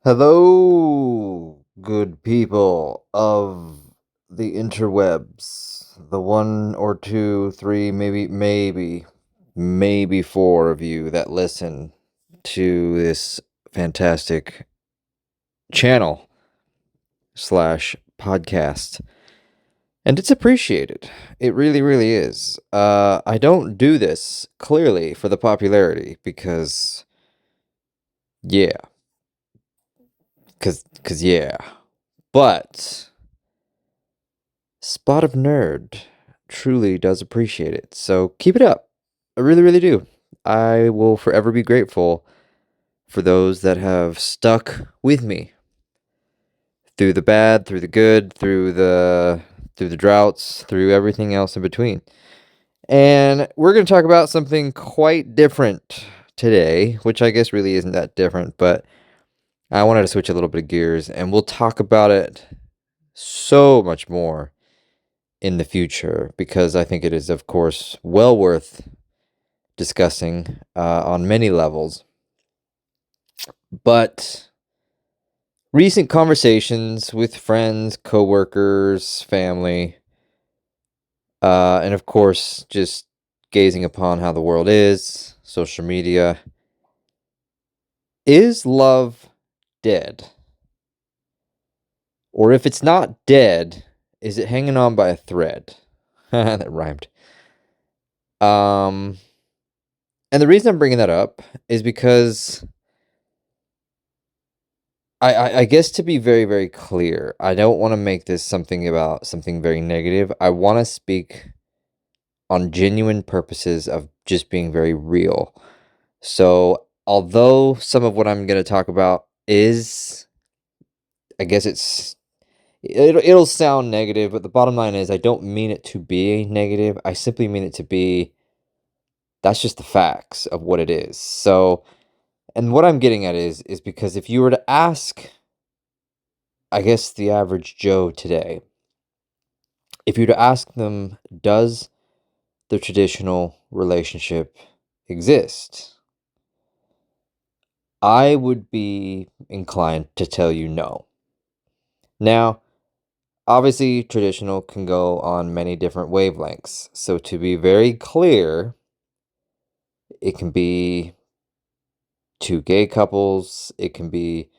Hello, good people of the interwebs. The one or two, three, maybe four of you that listen to this fantastic channel slash podcast. And it's appreciated. It really, really is. I don't do this clearly for the popularity because, yeah, because yeah. But Spot of Nerd truly does appreciate it. So keep it up. I really, really do. I will forever be grateful for those that have stuck with me through the bad, through the good, through the droughts, through everything else in between. And we're going to talk about something quite different today, which I guess really isn't that different, but I wanted to switch a little bit of gears and we'll talk about it so much more in the future because I think it is, of course, well worth discussing on many levels. But recent conversations with friends, coworkers, family, and of course, just gazing upon how the world is, social media. Is love dead? Or if it's not dead, is it hanging on by a thread? That rhymed. And the reason I'm bringing that up is because I guess to be very, very clear, I don't want to make this something about something very negative. I want to speak on genuine purposes of just being very real. So, although some of what I'm going to talk about is, I guess it'll sound negative, but the bottom line is I don't mean it to be negative. I simply mean it to be, that's just the facts of what it is. So, and what I'm getting at is because if you were to ask, I guess, the average Joe today, if you were to ask them, does the traditional relationship exist? I would be inclined to tell you no. Now, obviously, traditional can go on many different wavelengths. So, to be very clear, it can be two gay couples, it can be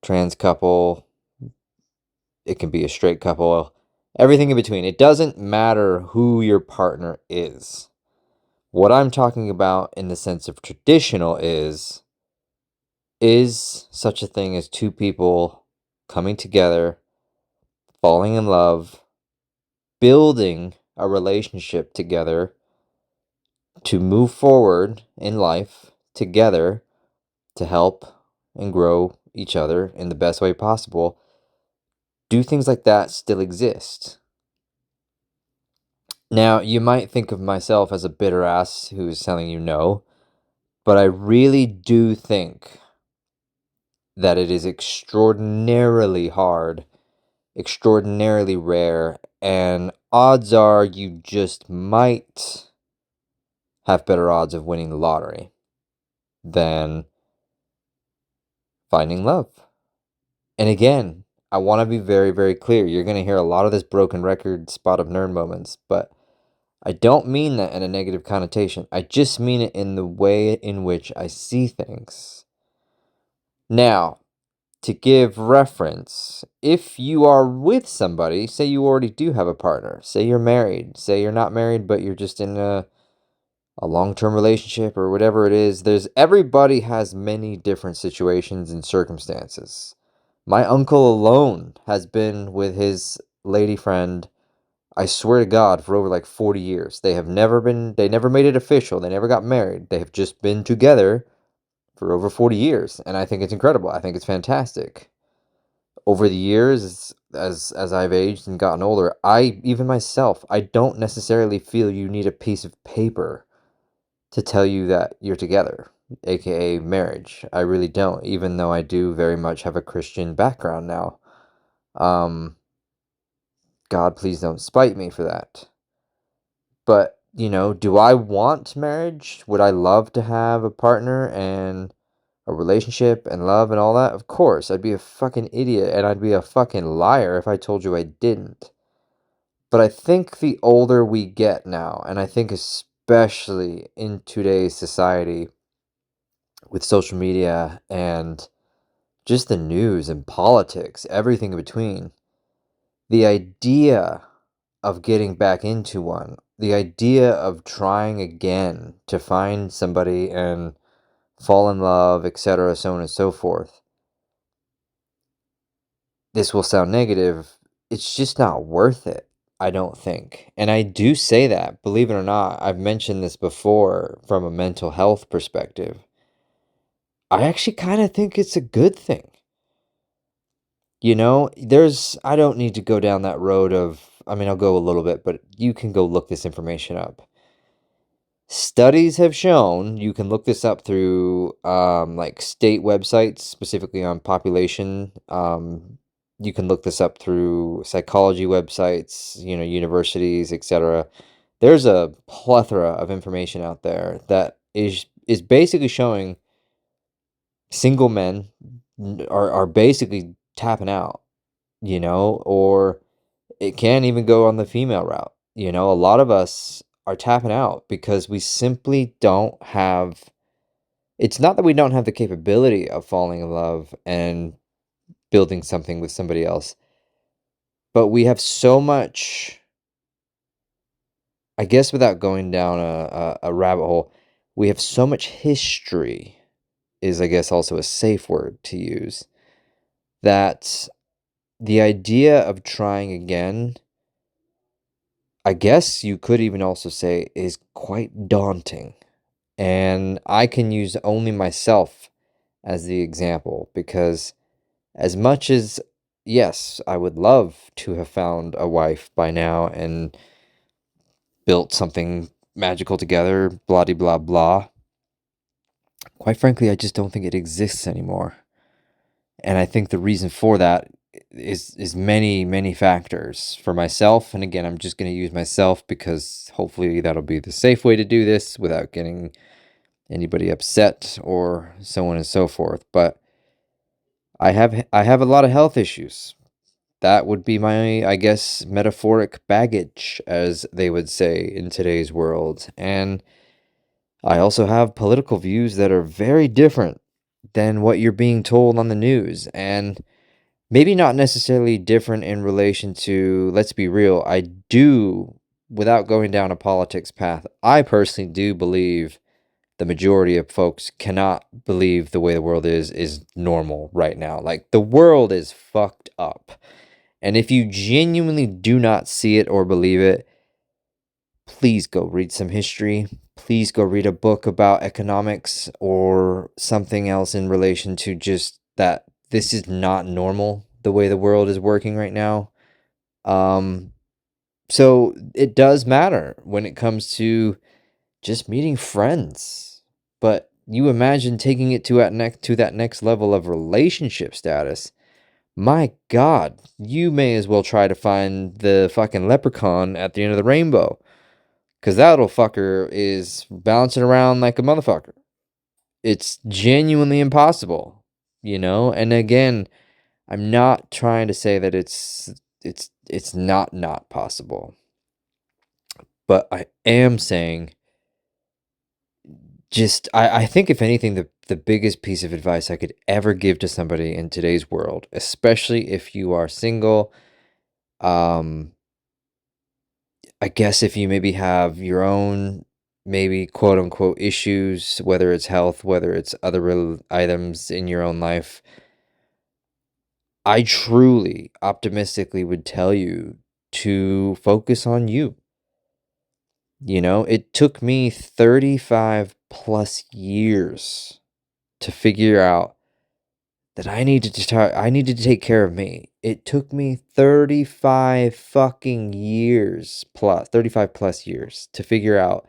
trans couple, it can be a straight couple, everything in between. It doesn't matter who your partner is. What I'm talking about in the sense of traditional is such a thing as two people coming together, falling in love, building a relationship together to move forward in life together to help and grow each other in the best way possible. Do things like that still exist? Now, you might think of myself as a bitter ass who's telling you no, but I really do think that it is extraordinarily hard, extraordinarily rare, and odds are you just might have better odds of winning the lottery than finding love. And again, I want to be very, very clear. You're going to hear a lot of this broken record spot of nerd moments, but I don't mean that in a negative connotation. I just mean it in the way in which I see things. Now, to give reference, if you are with somebody, say you already do have a partner, say you're married, say you're not married, but you're just in a long-term relationship or whatever it is, everybody has many different situations and circumstances. My uncle alone has been with his lady friend, I swear to God, for over like 40 years. They never made it official. They never got married. They have just been together for over 40 years. And I think it's incredible. I think it's fantastic. Over the years, as I've aged and gotten older, even myself, I don't necessarily feel you need a piece of paper to tell you that you're together, aka marriage. I really don't, even though I do very much have a Christian background now. God, please don't spite me for that. But, do I want marriage? Would I love to have a partner and a relationship and love and all that, of course, I'd be a fucking idiot and I'd be a fucking liar if I told you I didn't. But I think the older we get now, and I think especially in today's society with social media and just the news and politics, everything in between, the idea of getting back into one, the idea of trying again to find somebody and fall in love, etc., so on and so forth. This will sound negative. It's just not worth it, I don't think. And I do say that, believe it or not. I've mentioned this before from a mental health perspective. I actually kind of think it's a good thing. You know, I don't need to go down that road of, I mean, I'll go a little bit, but you can go look this information up. Studies have shown, you can look this up through like state websites, specifically on population. You can look this up through psychology websites, universities, etc. There's a plethora of information out there that is basically showing single men are basically tapping out, or it can even go on the female route. A lot of us are tapping out because we simply don't have, it's not that we don't have the capability of falling in love and building something with somebody else, but we have so much, I guess without going down a rabbit hole, we have so much history, is I guess also a safe word to use, that the idea of trying again, I guess you could even also say, is quite daunting. And I can use only myself as the example because, as much as, yes, I would love to have found a wife by now and built something magical together, blah de blah blah, quite frankly, I just don't think it exists anymore. And I think the reason for that is many, many factors for myself. And again, I'm just going to use myself because hopefully that'll be the safe way to do this without getting anybody upset or so on and so forth. But I have a lot of health issues. That would be my, I guess, metaphoric baggage, as they would say in today's world. And I also have political views that are very different than what you're being told on the news. And maybe not necessarily different in relation to, let's be real, I do, without going down a politics path, I personally do believe the majority of folks cannot believe the way the world is normal right now. Like, the world is fucked up. And if you genuinely do not see it or believe it, please go read some history. Please go read a book about economics or something else in relation to just that this is not normal the way the world is working right now. So it does matter when it comes to just meeting friends. But you imagine taking it to that next level of relationship status. My God, you may as well try to find the fucking leprechaun at the end of the rainbow. Because that little fucker is bouncing around like a motherfucker. It's genuinely impossible, And again, I'm not trying to say that it's not possible. But I am saying, I think if anything, the biggest piece of advice I could ever give to somebody in today's world, especially if you are single, I guess if you maybe have your own, maybe quote unquote issues, whether it's health, whether it's other items in your own life, I truly, optimistically would tell you to focus on you. It took me 35 plus years to figure out that I needed to take care of me. It took me 35 fucking years plus, 35 plus years to figure out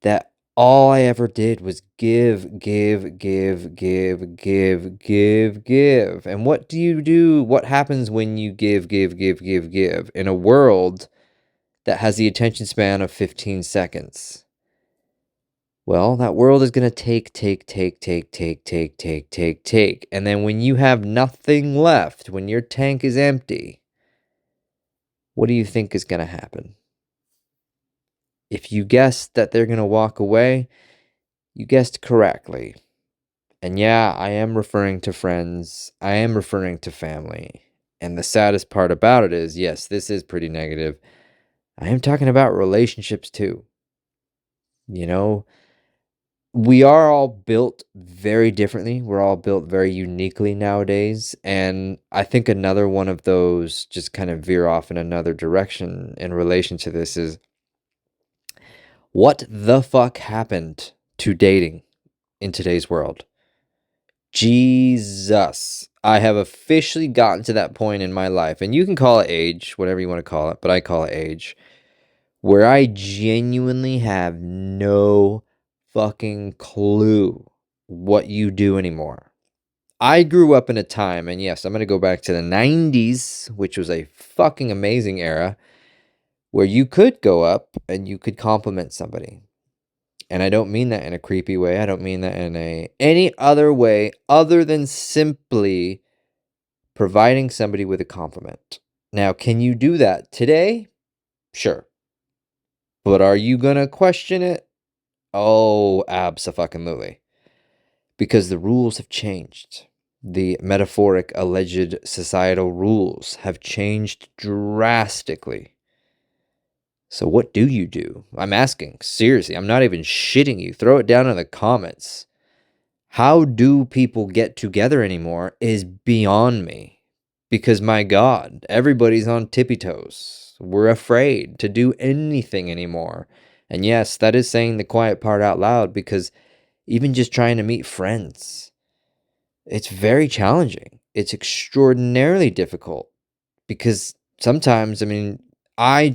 that all I ever did was give, give, give, give, give, give, give. And what do you do? What happens when you give, give, give, give, give in a world that has the attention span of 15 seconds? Well, that world is gonna take. And then when you have nothing left, when your tank is empty, what do you think is gonna happen? If you guessed that they're gonna walk away, you guessed correctly. And yeah, I am referring to friends. I am referring to family. And the saddest part about it is, yes, this is pretty negative. I am talking about relationships too. You know, we are all built very differently. We're all built very uniquely nowadays. And I think another one of those, just kind of veer off in another direction in relation to this, is what the fuck happened to dating in today's world? Jesus. I have officially gotten to that point in my life, and you can call it age, whatever you want to call it, but I call it age, where I genuinely have no fucking clue what you do anymore. I grew up in a time, and yes, I'm going to go back to the 90s, which was a fucking amazing era, where you could go up and you could compliment somebody. And I don't mean that in a creepy way. I don't mean that in any other way other than simply providing somebody with a compliment. Now, can you do that today? Sure. But are you going to question it? Oh, abso-fucking-lutely. Because the rules have changed. The metaphoric, alleged societal rules have changed drastically. So what do you do? I'm asking. Seriously, I'm not even shitting you. Throw it down in the comments. How do people get together anymore is beyond me. Because my God, everybody's on tippy toes. We're afraid to do anything anymore. And yes, that is saying the quiet part out loud, because even just trying to meet friends, it's very challenging. It's extraordinarily difficult because sometimes, I mean, I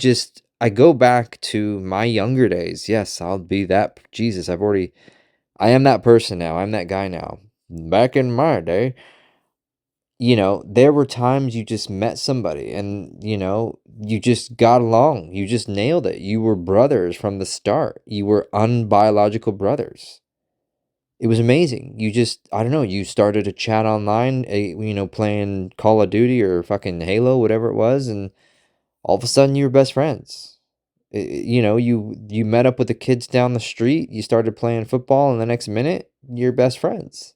go back to my younger days. Yes, I'll be that. Jesus, I am that person now. I'm that guy now. Back in my day, there were times you just met somebody and, you just got along. You just nailed it. You were brothers from the start. You were unbiological brothers. It was amazing. You just, I don't know, you started a chat online, playing Call of Duty or fucking Halo, whatever it was, and all of a sudden you were best friends. You met up with the kids down the street, you started playing football, and the next minute, you're best friends.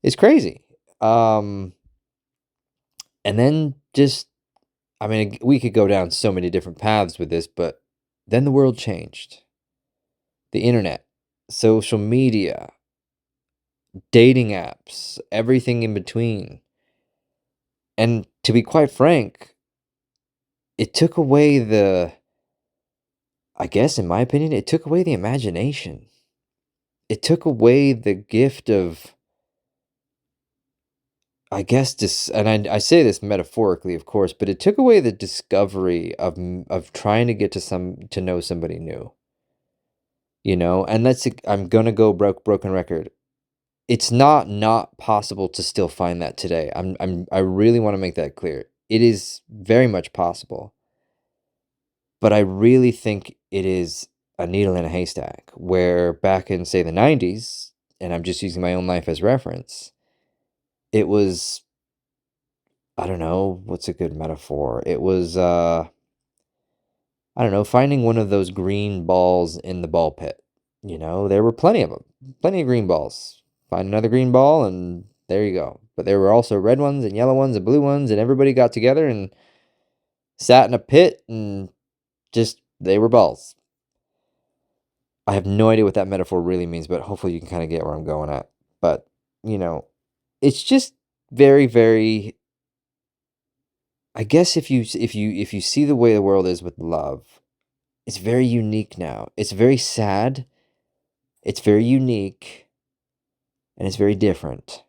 It's crazy. And then just, I mean, we could go down so many different paths with this, but then the world changed. The internet, social media, dating apps, everything in between. And to be quite frank, it took away I guess in my opinion, it took away the imagination. It took away the gift of, I guess, and I say this metaphorically, of course, but it took away the discovery of trying to get to know somebody new. And I'm gonna go broken record. It's not possible to still find that today. I really want to make that clear. It is very much possible, but I really think it is a needle in a haystack. Where back in, say, the 90s, and I'm just using my own life as reference, it was, I don't know, what's a good metaphor? It was, I don't know, finding one of those green balls in the ball pit. There were plenty of them, plenty of green balls. Find another green ball, and there you go. But there were also red ones and yellow ones and blue ones, and everybody got together and sat in a pit, and just, they were balls. I have no idea what that metaphor really means, but hopefully you can kind of get where I'm going at. But, it's just very, very, I guess if you see the way the world is with love, it's very unique now. It's very sad. It's very unique, and it's very different.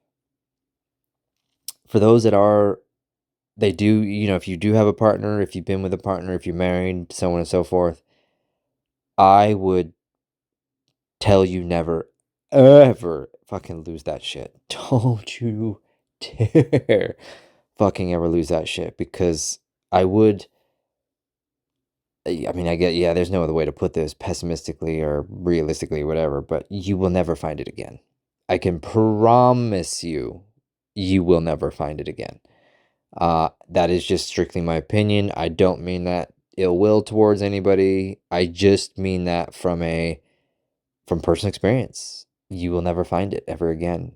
For those they do, if you do have a partner, if you've been with a partner, if you're married, so on and so forth, I would tell you never, ever fucking lose that shit. Don't you dare fucking ever lose that shit, because I would I mean, I get, yeah, there's no other way to put this, pessimistically or realistically, whatever, but you will never find it again. I can promise you, you will never find it again. That is just strictly my opinion. I don't mean that ill will towards anybody. I just mean that from personal experience. You will never find it ever again.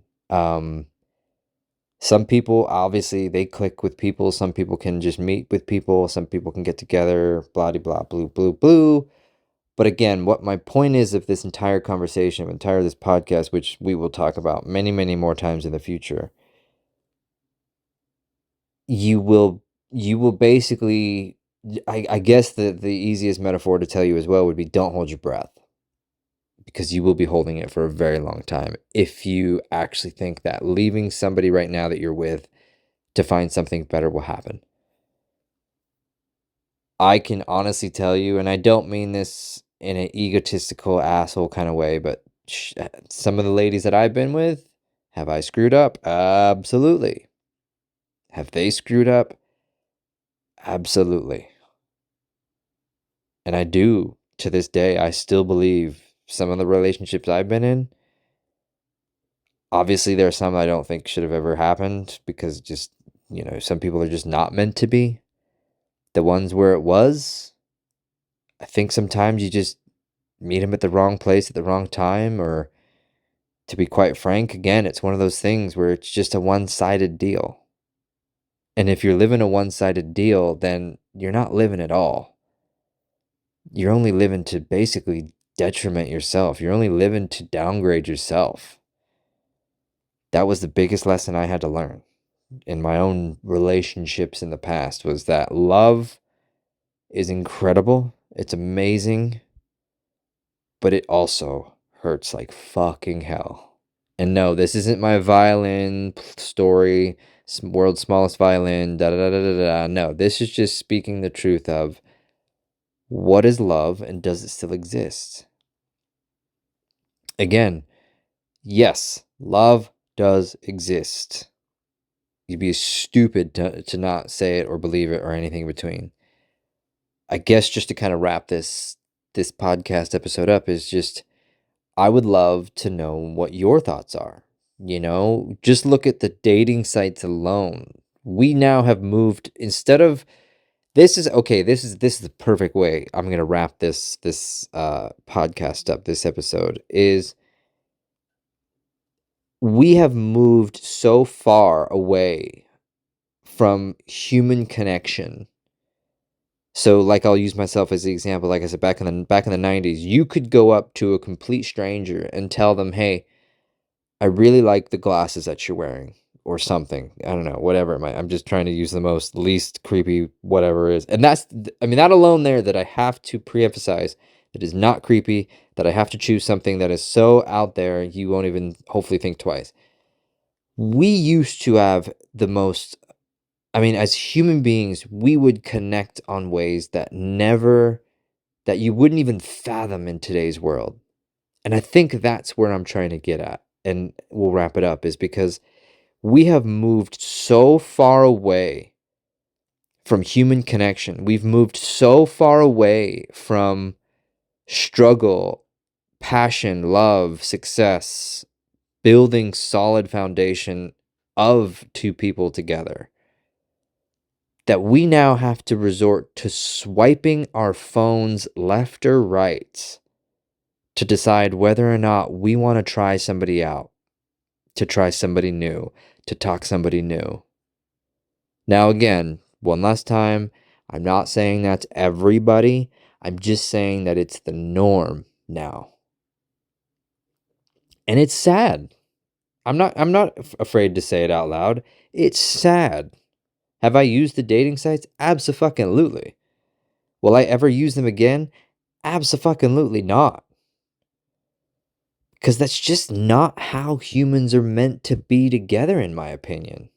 Some people, obviously, they click with people. Some people can just meet with people. Some people can get together, blah, de blah, blue, blue, blue. But again, what my point is of this entire conversation, entire this podcast, which we will talk about many, many more times in the future, you will basically, I guess the easiest metaphor to tell you as well would be, don't hold your breath, because you will be holding it for a very long time if you actually think that leaving somebody right now that you're with to find something better will happen. I can honestly tell you, and I don't mean this in an egotistical asshole kind of way, but some of the ladies that I've been with, have I screwed up? Absolutely. Have they screwed up? Absolutely. And I do, to this day, I still believe some of the relationships I've been in, obviously there are some I don't think should have ever happened, because just, some people are just not meant to be. The ones where it was, I think sometimes you just meet them at the wrong place at the wrong time, or to be quite frank, again, it's one of those things where it's just a one-sided deal. And if you're living a one-sided deal, then you're not living at all. You're only living to basically detriment yourself. You're only living to downgrade yourself. That was the biggest lesson I had to learn in my own relationships in the past, was that love is incredible. It's amazing. But it also hurts like fucking hell. And no, this isn't my violin story, world's smallest violin, da da da da da da. No, this is just speaking the truth of what is love and does it still exist? Again, yes, love does exist. You'd be stupid to not say it or believe it or anything in between. I guess just to kind of wrap this podcast episode up is just, I would love to know what your thoughts are. Just look at the dating sites alone. We now have moved, instead of, this is the perfect way I'm going to wrap this podcast up, this episode, is we have moved so far away from human connection. So, like, I'll use myself as the example. Like I said, back in the 90s, you could go up to a complete stranger and tell them, "Hey, I really like the glasses that you're wearing," or something. I don't know, whatever it might. I'm just trying to use the most least creepy whatever it is. And I mean, that alone there, that I have to pre-emphasize, that is not creepy, that I have to choose something that is so out there you won't even hopefully think twice. We used to have the most, I mean, as human beings, we would connect on ways that you wouldn't even fathom in today's world. And I think that's where I'm trying to get at, and we'll wrap it up, is because we have moved so far away from human connection. We've moved so far away from struggle, passion, love, success, building solid foundation of two people together, that we now have to resort to swiping our phones left or right to decide whether or not we want to try somebody out, to try somebody new, to talk somebody new. Now, again, one last time, I'm not saying that's everybody. I'm just saying that it's the norm now. And it's sad. I'm not afraid to say it out loud. It's sad. Have I used the dating sites? Abso-fucking-lutely. Will I ever use them again? Abso-fucking-lutely not. Because that's just not how humans are meant to be together, in my opinion.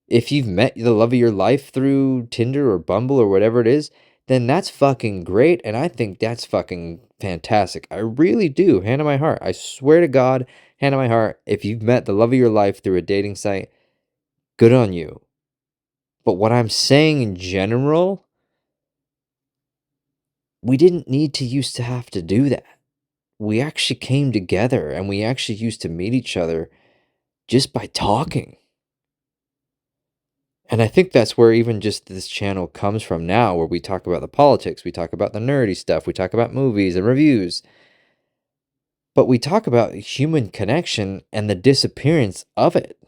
If you've met the love of your life through Tinder or Bumble or whatever it is, then that's fucking great, and I think that's fucking fantastic. I really do, hand on my heart. I swear to God, hand on my heart, if you've met the love of your life through a dating site, good on you. But what I'm saying in general we didn't need to used to have to do that. We actually came together and we actually used to meet each other just by talking. And I think that's where even just this channel comes from now, where we talk about the politics, we talk about the nerdy stuff, we talk about movies and reviews. But we talk about human connection and the disappearance of it.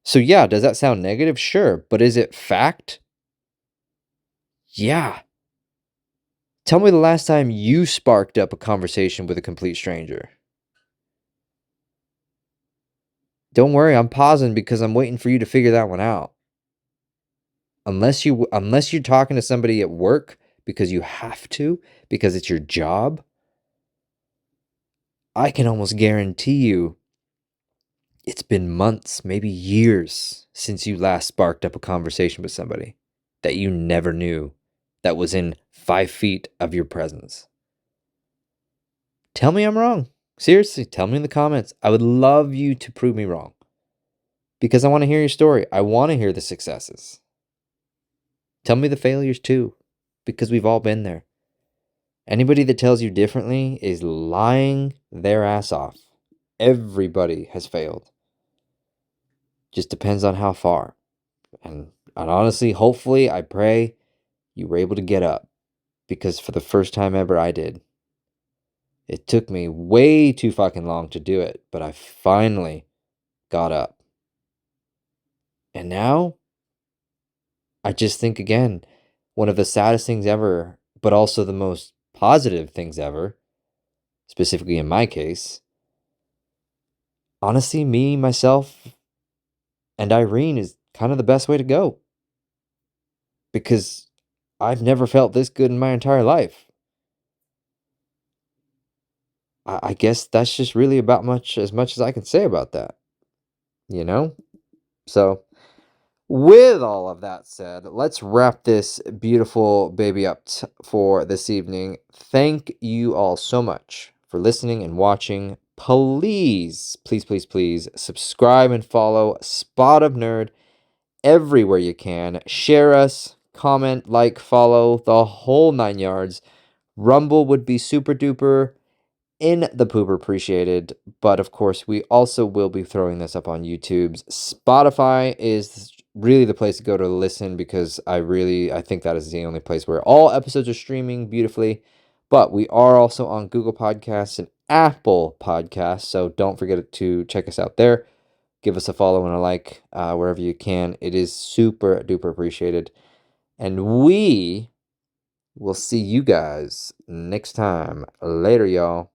So yeah, does that sound negative? Sure. But is it fact? Yeah. Tell me the last time you sparked up a conversation with a complete stranger. Don't worry, I'm pausing because I'm waiting for you to figure that one out. Unless you're talking to somebody at work because you have to, because it's your job, I can almost guarantee you it's been months, maybe years since you last sparked up a conversation with somebody that you never knew that was in 5 feet of your presence. Tell me I'm wrong. Seriously, tell me in the comments. I would love you to prove me wrong because I want to hear your story. I want to hear the successes. Tell me the failures too, because we've all been there. Anybody that tells you differently is lying their ass off. Everybody has failed. Just depends on how far. And honestly, hopefully, I pray you were able to get up, because for the first time ever, I did. It took me way too fucking long to do it, but I finally got up. And now, I just think again, one of the saddest things ever, but also the most positive things ever, specifically in my case, honestly, me, myself, and Irene is kind of the best way to go. Because I've never felt this good in my entire life. I guess that's just really about much as I can say about that. You know? So, with all of that said, let's wrap this beautiful baby up for this evening. Thank you all so much for listening and watching. Please, please, please, please subscribe and follow Spot of Nerd everywhere you can. Share us, comment, like, follow, the whole 9 yards. Rumble would be super duper in the pooper appreciated, but of course we also will be throwing this up on YouTube's. Spotify is really the place to go to listen, because I think that is the only place where all episodes are streaming beautifully. But we are also on Google Podcasts and Apple Podcasts, so don't forget to check us out there. Give us a follow and a like wherever you can. It is super duper appreciated. And we will see you guys next time. Later, y'all.